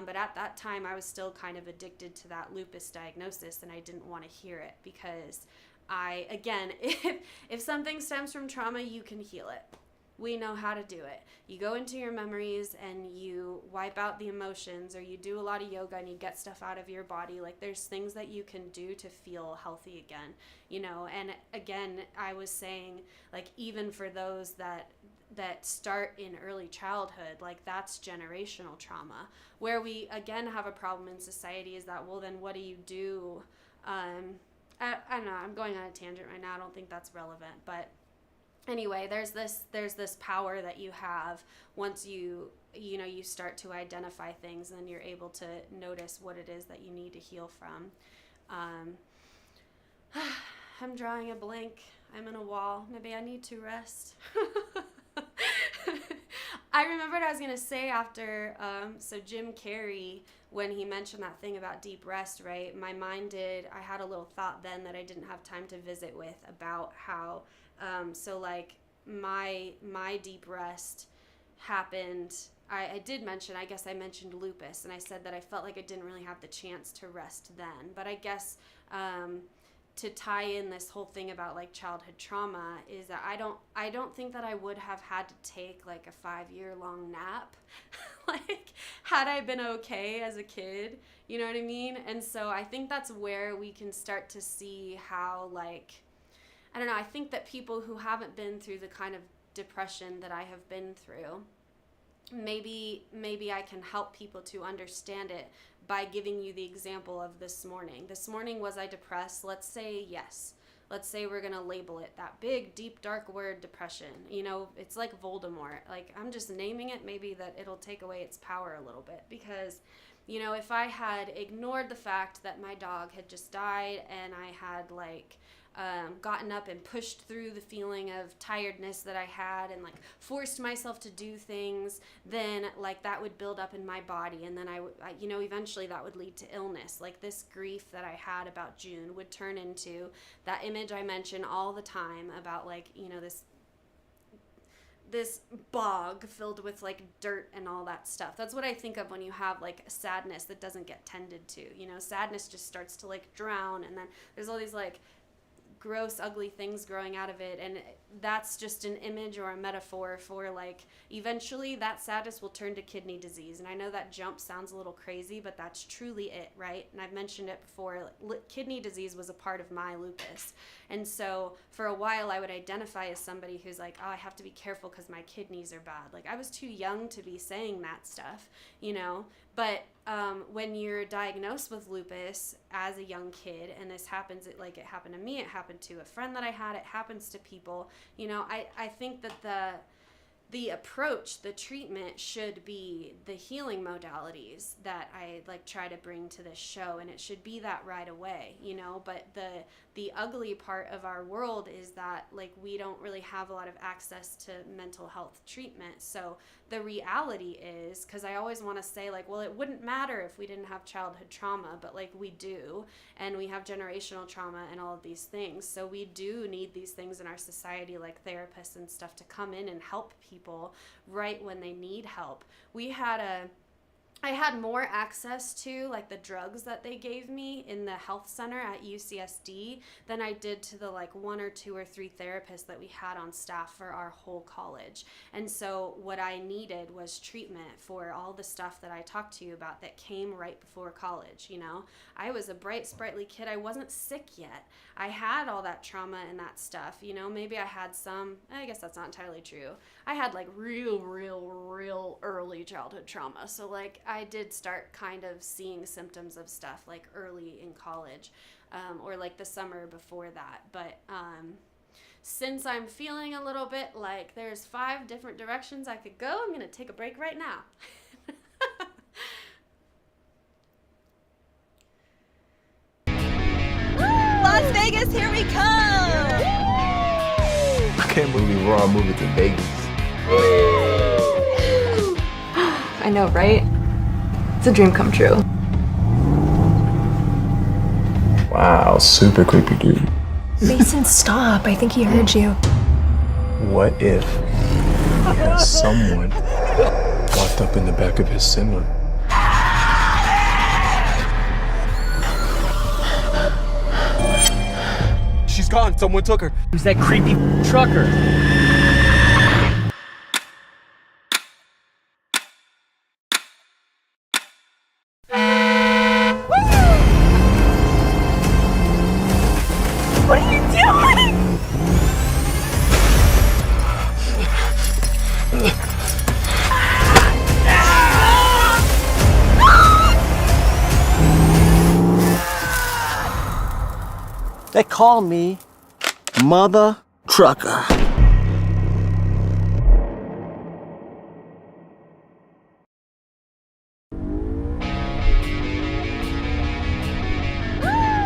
But at that time, I was still kind of addicted to that lupus diagnosis, and I didn't want to hear it, because again, if something stems from trauma, you can heal it. We know how to do it. You go into your memories and you wipe out the emotions, or you do a lot of yoga and you get stuff out of your body. Like there's things that you can do to feel healthy again, you know. And again, I was saying like even for those that start in early childhood, like that's generational trauma. Where we again have a problem in society is that, well, then what do you do? I don't know, I'm going on a tangent right now. I don't think that's relevant, but anyway, there's this power that you have once you start to identify things, and then you're able to notice what it is that you need to heal from. I'm drawing a blank. I'm in a wall. Maybe I need to rest. I remembered I was going to say after, so Jim Carrey, when he mentioned that thing about deep rest, right, my mind I had a little thought then that I didn't have time to visit with about how, so like my deep rest happened, I did mention, I guess I mentioned lupus, and I said that I felt like I didn't really have the chance to rest then, but I guess, to tie in this whole thing about like childhood trauma is that I don't think that I would have had to take like a 5-year long nap like had I been okay as a kid, you know what I mean? And so I think that's where we can start to see how, like, I don't know, I think that people who haven't been through the kind of depression that I have been through, maybe I can help people to understand it by giving you the example of this morning. This morning, was I depressed? Let's say yes. Let's say we're going to label it that big, deep, dark word, depression. You know, it's like Voldemort. Like, I'm just naming it, maybe that it'll take away its power a little bit, because, you know, if I had ignored the fact that my dog had just died and I had like gotten up and pushed through the feeling of tiredness that I had and like forced myself to do things, then like that would build up in my body, and then I you know, eventually that would lead to illness. Like this grief that I had about June would turn into that image I mention all the time about, like, you know, this this bog filled with like dirt and all that stuff. That's what I think of when you have like sadness that doesn't get tended to. You know, sadness just starts to like drown, and then there's all these like gross, ugly things growing out of it, and that's just an image or a metaphor for like eventually that sadness will turn to kidney disease. And I know that jump sounds a little crazy, but that's truly it, right? And I've mentioned it before, kidney disease was a part of my lupus, and so for a while I would identify as somebody who's like, oh, I have to be careful because my kidneys are bad. Like, I was too young to be saying that stuff, you know. But when you're diagnosed with lupus as a young kid, and this happens, it happened to me, it happened to a friend that I had, it happens to people, you know, I think that the approach, the treatment should be the healing modalities that I like try to bring to this show, and it should be that right away, you know. But the ugly part of our world is that like we don't really have a lot of access to mental health treatment. So the reality is, because I always want to say like, well, it wouldn't matter if we didn't have childhood trauma, but like we do, and we have generational trauma and all of these things. So we do need these things in our society, like therapists and stuff, to come in and help people right when they need help. I had more access to like the drugs that they gave me in the health center at UCSD than I did to the like 1 or 2 or 3 therapists that we had on staff for our whole college. And so what I needed was treatment for all the stuff that I talked to you about that came right before college, you know. I was a bright, sprightly kid. I wasn't sick yet. I had all that trauma and that stuff, you know. Maybe I had some, I guess that's not entirely true. I had like real early childhood trauma. So like I did start kind of seeing symptoms of stuff like early in college, or like the summer before that. But since I'm feeling a little bit like there's 5 different directions I could go, I'm going to take a break right now. Las Vegas, here we come! I can't believe we're all moving to Vegas. I know, right? It's a dream come true. Wow, super creepy dude. Mason, stop. I think he heard you. What if someone walked up in the back of his Cinema? She's gone. Someone took her. Who's that creepy trucker? What are you doing? They call me Mother Trucker.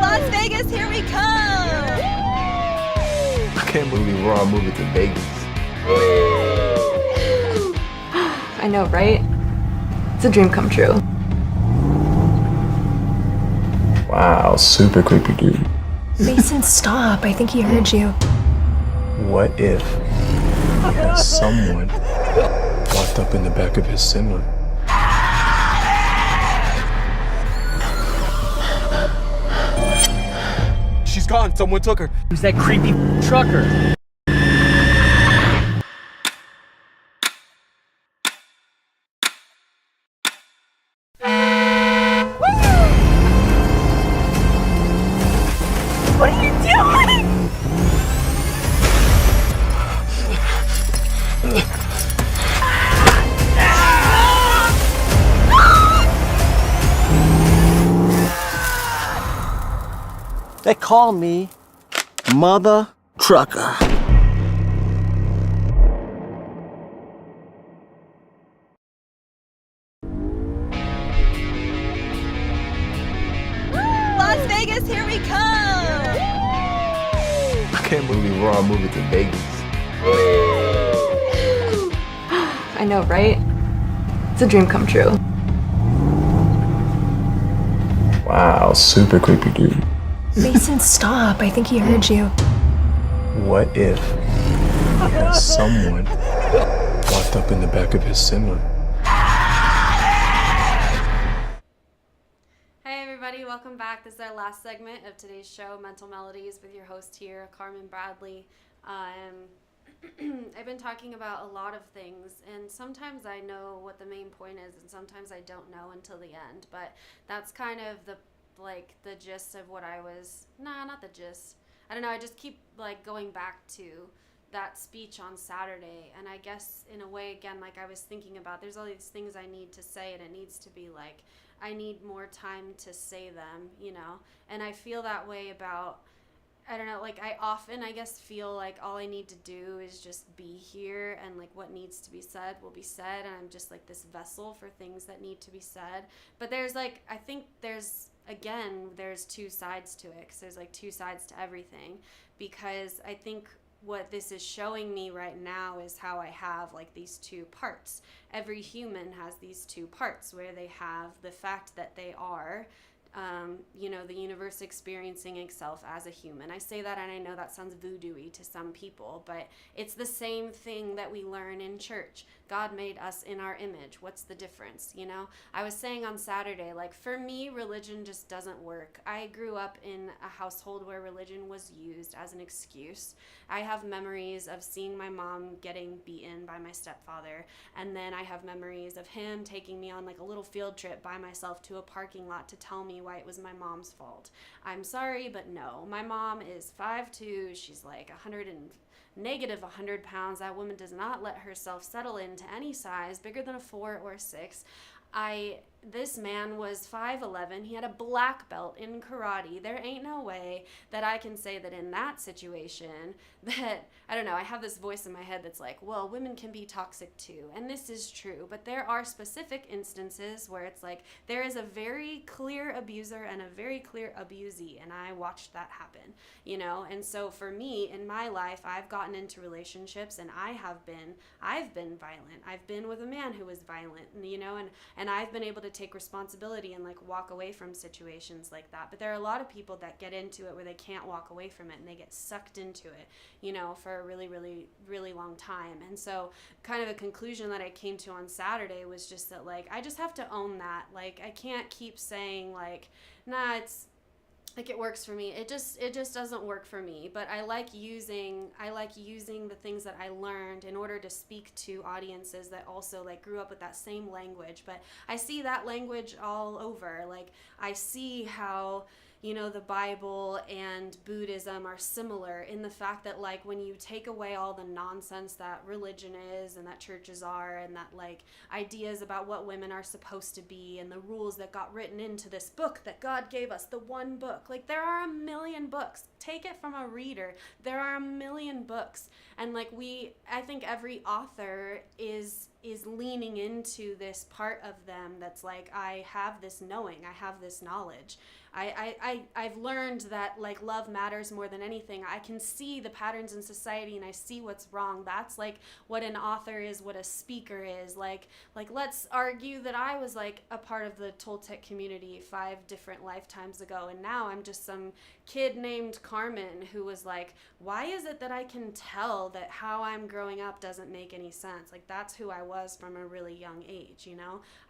Las Vegas, here we come! I can't believe we're all moving to Vegas. I know, right? It's a dream come true. Wow, super creepy dude. Mason, stop. I think he heard you. What if someone walked up in the back of his Cinema? She's gone. Someone took her. Who's that creepy trucker? What are you doing? They call me Mother Trucker. Las Vegas, here we come! I can't believe we're all moving to Vegas. I know, right? It's a dream come true. Wow, super creepy dude. Mason, stop. I think he heard you. What if someone locked up in the back of his semi. Hey everybody, welcome back. This is our last segment of today's show, Mental Melodies, with your host here, Carmen Bradley. I've been talking about a lot of things, and sometimes I know what the main point is, and sometimes I don't know until the end, but that's kind of the gist of what I was, not the gist. I don't know, I just keep going back to that speech on Saturday, and I guess in a way, again, I was thinking about, there's all these things I need to say, and it needs to be I need more time to say them, and I feel that way about, I don't know, I often, I guess, feel all I need to do is just be here, and what needs to be said will be said, and I'm just this vessel for things that need to be said. But there's I think there's two sides to it, because there's two sides to everything, because I think what this is showing me right now is how I have these two parts. Every human has these two parts, where they have the fact that they are the universe experiencing itself as a human. I say that, and I know that sounds voodoo-y to some people, but it's the same thing that we learn in church. God made us in our image. What's the difference, I was saying on Saturday, for me, religion just doesn't work. I grew up in a household where religion was used as an excuse. I have memories of seeing my mom getting beaten by my stepfather, and then I have memories of him taking me on a little field trip by myself to a parking lot to tell me why it was my mom's fault. I'm sorry, but no. My mom is 5'2". She's negative 100 pounds. That woman does not let herself settle into any size bigger than a 4 or 6. This man was 5'11". He had a black belt in karate. There ain't no way that I can say that in that situation that, I don't know, I have this voice in my head that's well, women can be toxic too. And this is true, but there are specific instances where it's there is a very clear abuser and a very clear abusee, and I watched that happen, And so for me, in my life, I've gotten into relationships, and I've been violent. I've been with a man who was violent, and I've been able to take responsibility and walk away from situations like that. But there are a lot of people that get into it where they can't walk away from it, and they get sucked into it, for a really, really, really long time. And so kind of a conclusion that I came to on Saturday was just that I just have to own that. I can't keep saying nah, it's it works for me. It just doesn't work for me. But I like using the things that I learned in order to speak to audiences that also grew up with that same language. But I see that language all over. I see how the Bible and Buddhism are similar in the fact that when you take away all the nonsense that religion is and that churches are, and that ideas about what women are supposed to be, and the rules that got written into this book that God gave us, the one book. There are a million books. Take it from a reader. There are a million books. And I think every author is leaning into this part of them that's I have this knowing, I have this knowledge. I've learned that love matters more than anything. I can see the patterns in society, and I see what's wrong. That's what an author is, what a speaker is. Let's argue that I was a part of the Toltec community 5 different lifetimes ago, and now I'm just some kid named Carmen who was why is it that I can tell that how I'm growing up doesn't make any sense? That's who I was from a really young age,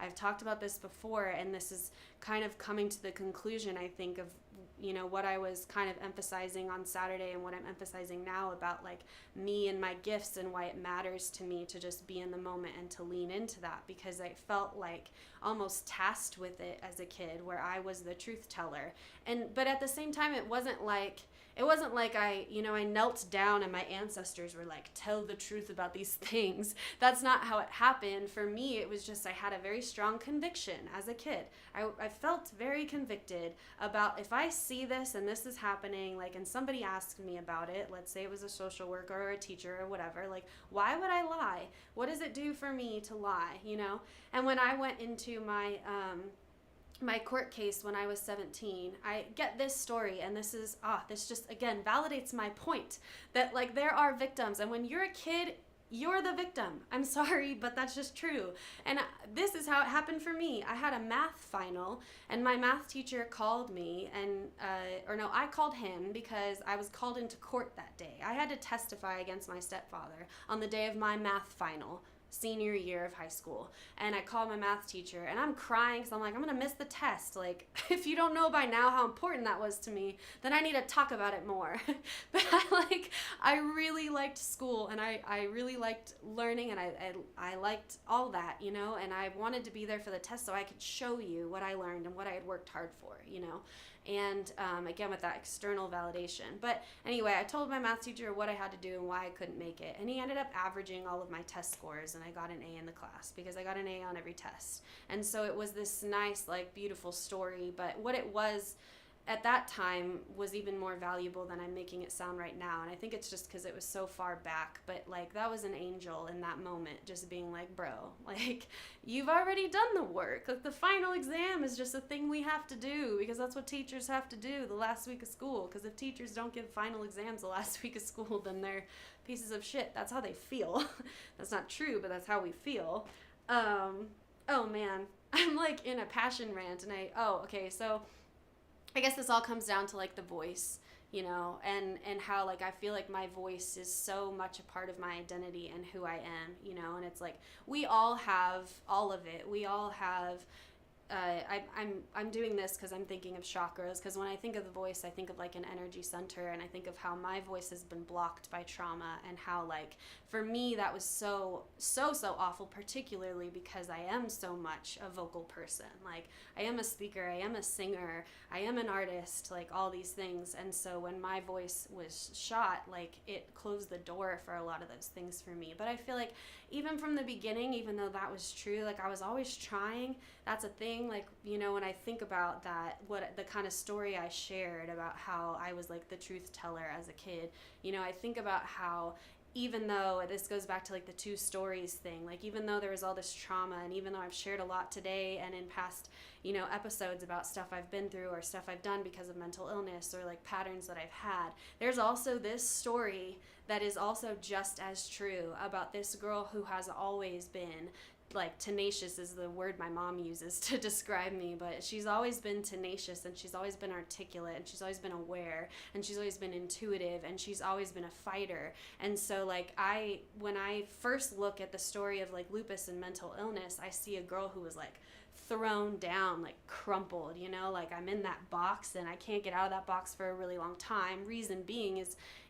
I've talked about this before, and this is kind of coming to the conclusion, I think, of what I was kind of emphasizing on Saturday and what I'm emphasizing now about me and my gifts, and why it matters to me to just be in the moment and to lean into that, because I felt almost tasked with it as a kid, where I was the truth teller. But at the same time, it wasn't I knelt down and my ancestors were tell the truth about these things. That's not how it happened. For me, it was just I had a very strong conviction as a kid. I felt very convicted about, if I see this and this is happening, and somebody asked me about it, let's say it was a social worker or a teacher or whatever, why would I lie? What does it do for me to lie, And when I went into my my court case when I was 17, I get this story, and this just again validates my point that there are victims, and when you're a kid, you're the victim. I'm sorry, but that's just true. And this is how it happened for me. I had a math final, and my math teacher called me, and I called him because I was called into court that day. I had to testify against my stepfather on the day of my math final. senior year of high school, and I called my math teacher, and I'm crying because I'm like, I'm gonna miss the test. Like, if you don't know by now how important that was to me, then I need to talk about it more. But I really liked school, and I really liked learning, and I liked all that, you know, and I wanted to be there for the test so I could show you what I learned and what I had worked hard for, you know. And again, with that external validation. But anyway, I told my math teacher what I had to do and why I couldn't make it. And he ended up averaging all of my test scores, and I got an A in the class because I got an A on every test. And so it was this nice, like, beautiful story. But what it was at that time was even more valuable than I'm making it sound right now. And I think it's just because it was so far back. But, like, that was an angel in that moment, just being like, bro, like, you've already done the work. Like, the final exam is just a thing we have to do because that's what teachers have to do the last week of school. Because if teachers don't give final exams the last week of school, then they're pieces of shit. That's how they feel. That's not true, but that's how we feel. Oh, man. I'm, like, in a passion rant. And okay, so I guess this all comes down to, like, the voice, you know, and how, like, I feel like my voice is so much a part of my identity and who I am, you know, and it's like we all have all of it. We all have I'm doing this because I'm thinking of chakras, because when I think of the voice, I think of like an energy center, and I think of how my voice has been blocked by trauma, and how, like, for me that was so awful, particularly because I am so much a vocal person. Like, I am a speaker, I am a singer, I am an artist, like all these things. And so when my voice was shot, like, it closed the door for a lot of those things for me. But I feel like even from the beginning, even though that was true, like, I was always trying. That's a thing, like, you know, when I think about that, what the kind of story I shared about how I was like the truth teller as a kid, you know, I think about how even though this goes back to like the two stories thing, like, even though there was all this trauma, and even though I've shared a lot today and in past, you know, episodes about stuff I've been through or stuff I've done because of mental illness or like patterns that I've had, there's also this story that is also just as true about this girl who has always been, like, tenacious is the word my mom uses to describe me, but she's always been tenacious, and she's always been articulate, and she's always been aware, and she's always been intuitive, and she's always been a fighter. And so, like, when I first look at the story of like lupus and mental illness, I see a girl who was like thrown down, like crumpled, you know, like I'm in that box and I can't get out of that box for a really long time. Reason being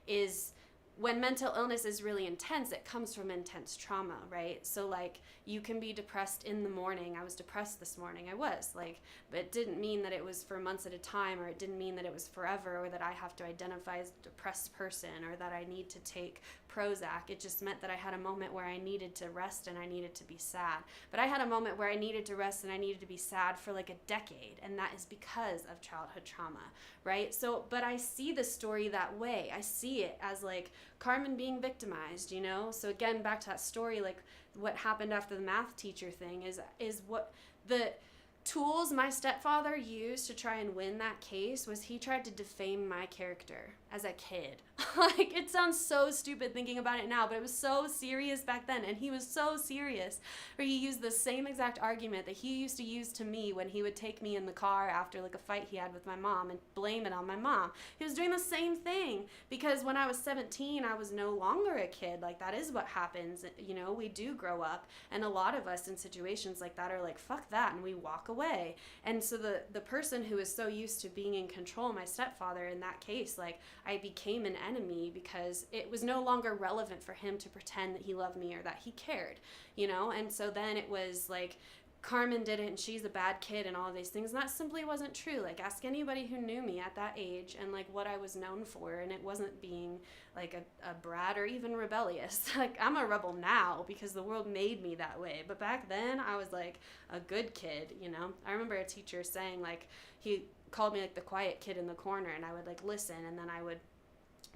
is when mental illness is really intense, it comes from intense trauma, right? So, like, you can be depressed in the morning. I was depressed this morning. I was, like, but it didn't mean that it was for months at a time, or it didn't mean that it was forever, or that I have to identify as a depressed person, or that I need to take Prozac. It just meant that I had a moment where I needed to rest and I needed to be sad. But I had a moment where I needed to rest and I needed to be sad for like a decade, and that is because of childhood trauma, right? So, but I see the story that way. I see it as like Carmen being victimized, you know? So again, back to that story, like what happened after the math teacher thing is what the tools my stepfather used to try and win that case was he tried to defame my character as a kid. Like, it sounds so stupid thinking about it now, but it was so serious back then, and he was so serious, where he used the same exact argument that he used to use to me when he would take me in the car after like a fight he had with my mom and blame it on my mom. He was doing the same thing, because when I was 17, I was no longer a kid. Like, that is what happens, you know, we do grow up, and a lot of us in situations like that are like, fuck that, and we walk away. And so the person who is so used to being in control, my stepfather in that case, like, I became an enemy because it was no longer relevant for him to pretend that he loved me or that he cared, you know? And so then it was like, Carmen did it and she's a bad kid and all of these things, and that simply wasn't true. Like, ask anybody who knew me at that age and like what I was known for, and it wasn't being like a brat or even rebellious. Like, I'm a rebel now because the world made me that way, but back then I was like a good kid, you know? I remember a teacher saying, like, he called me like the quiet kid in the corner, and I would like listen, and then I would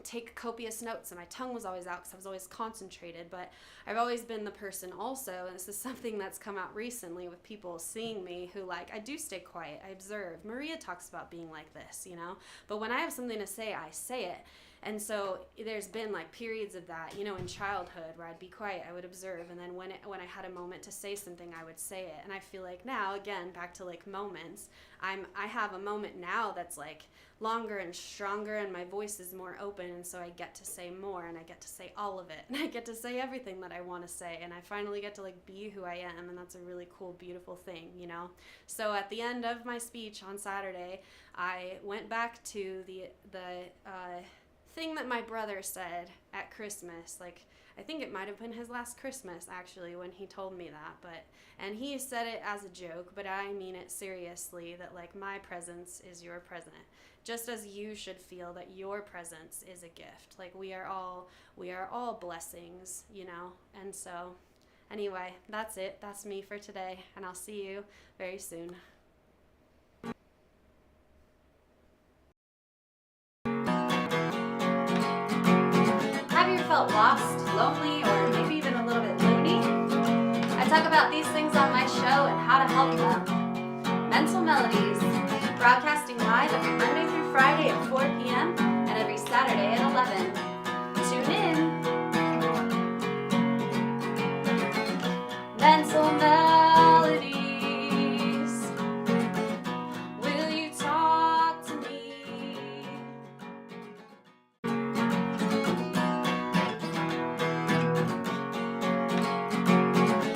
take copious notes, and my tongue was always out because I was always concentrated. But I've always been the person also, and this is something that's come out recently with people seeing me who, like, I do stay quiet, I observe. Maria talks about being like this, you know, but when I have something to say, I say it. And so there's been like periods of that, you know, in childhood where I'd be quiet, I would observe, and then when I had a moment to say something, I would say it. And I feel like now, again, back to like moments, I have a moment now that's like longer and stronger, and my voice is more open, and so I get to say more, and I get to say all of it, and I get to say everything that I want to say, and I finally get to like be who I am, and that's a really cool, beautiful thing, you know. So at the end of my speech on Saturday, I went back to the thing that my brother said at Christmas. Like, I think it might have been his last Christmas, actually, when he told me that. And he said it as a joke, but I mean it seriously, that like my presence is your present. Just as you should feel that your presence is a gift. Like we are all blessings, you know. And so anyway, that's it. That's me for today, and I'll see you very soon. Have you felt lost, lonely, or maybe even a little bit loony? I talk about these things on my show and how to help them. Mental Melodies, broadcasting live every Monday through Friday at 4 p.m. and every Saturday at 11.